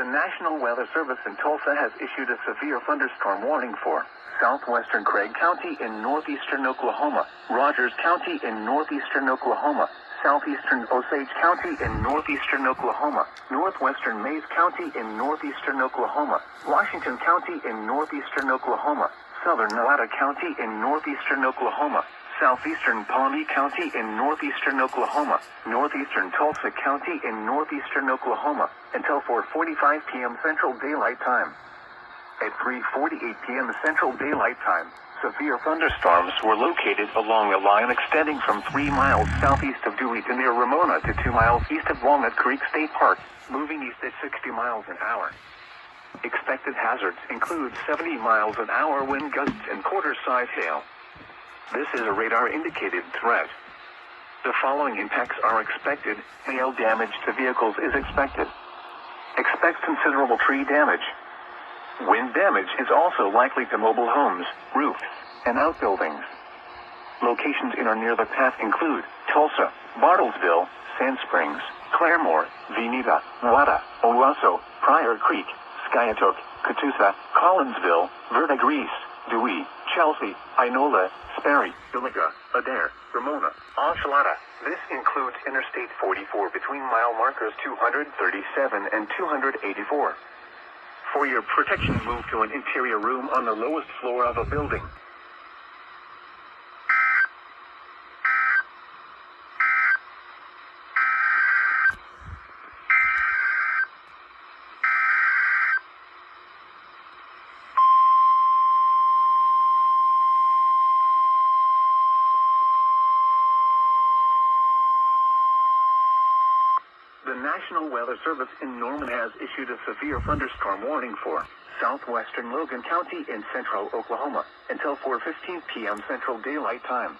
National Weather Service in Tulsa has issued a severe thunderstorm warning for southwestern Craig County in northeastern Oklahoma, Rogers County in northeastern Oklahoma, southeastern Osage County in northeastern Oklahoma, northwestern Mays County in northeastern Oklahoma, Washington County in northeastern Oklahoma, southern Nevada County in northeastern Oklahoma, southeastern Pawnee County in northeastern Oklahoma, northeastern Tulsa County in northeastern Oklahoma, until 4:45 p.m. Central Daylight Time. At 3:48 p.m. Central Daylight Time, severe thunderstorms were located along a line extending from 3 miles southeast of Dewey to near Ramona to 2 miles east of Walnut Creek State Park, moving east at 60 miles an hour. Expected hazards include 70 miles an hour wind gusts and quarter-size hail. This is a radar-indicated threat. The following impacts are expected. Hail damage to vehicles is expected. Expect considerable tree damage. Wind damage is also likely to mobile homes, roofs, and outbuildings. Locations in or near the path include Tulsa, Bartlesville, Sand Springs, Claremore, Veneta, Wada, Owasso, Pryor Creek, Skiatook, Catoosa, Collinsville, Verdigris, Dewey, Chelsea, Inola, Sperry, Iliga, Adair, Ramona, Enchilada. This includes Interstate 44 between mile markers 237 and 284. For your protection, move to an interior room on the lowest floor of a building. The National Weather Service in Norman has issued a severe thunderstorm warning for southwestern Logan County in central Oklahoma until 4:15 p.m. Central Daylight Time.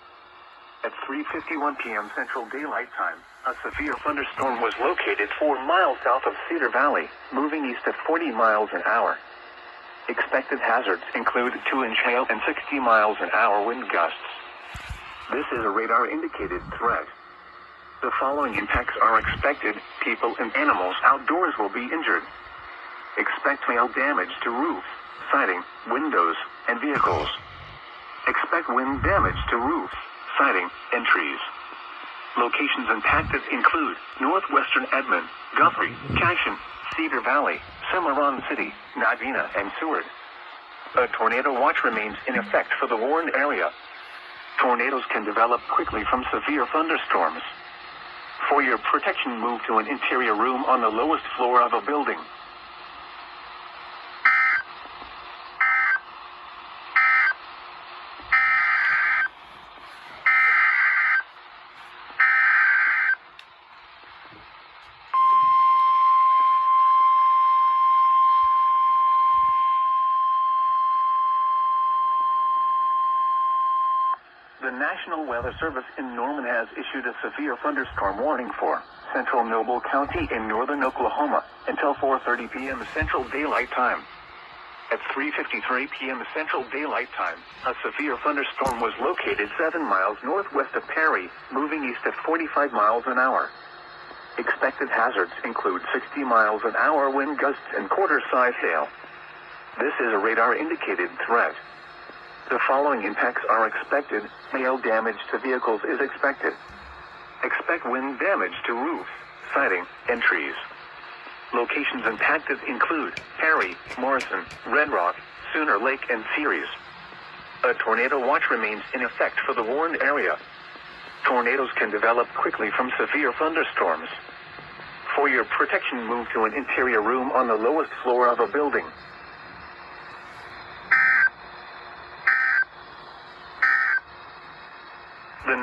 At 3:51 p.m. Central Daylight Time, a severe thunderstorm was located 4 miles south of Cedar Valley, moving east at 40 miles an hour. Expected hazards include 2-inch hail and 60 miles an hour wind gusts. This is a radar-indicated threat. The following impacts are expected. People and animals outdoors will be injured. Expect hail damage to roofs, siding, windows, and vehicles. Expect wind damage to roofs, siding, and trees. Locations impacted include northwestern Edmond, Guthrie, Cashion, Cedar Valley, Cimarron City, Navina, and Seward. A tornado watch remains in effect for the warned area. Tornadoes can develop quickly from severe thunderstorms. For your protection, move to an interior room on the lowest floor of a building. The National Weather Service in Norman has issued a severe thunderstorm warning for central Noble County in northern Oklahoma until 4:30 p.m. Central Daylight Time. At 3:53 p.m. Central Daylight Time, a severe thunderstorm was located 7 miles northwest of Perry, moving east at 45 miles an hour. Expected hazards include 60 miles an hour wind gusts and quarter-size hail. This is a radar-indicated threat. The following impacts are expected. Hail damage to vehicles is expected. Expect wind damage to roofs, siding, and trees. Locations impacted include Perry, Morrison, Red Rock, Sooner Lake, and Ceres. A tornado watch remains in effect for the warned area. Tornadoes can develop quickly from severe thunderstorms. For your protection, move to an interior room on the lowest floor of a building. The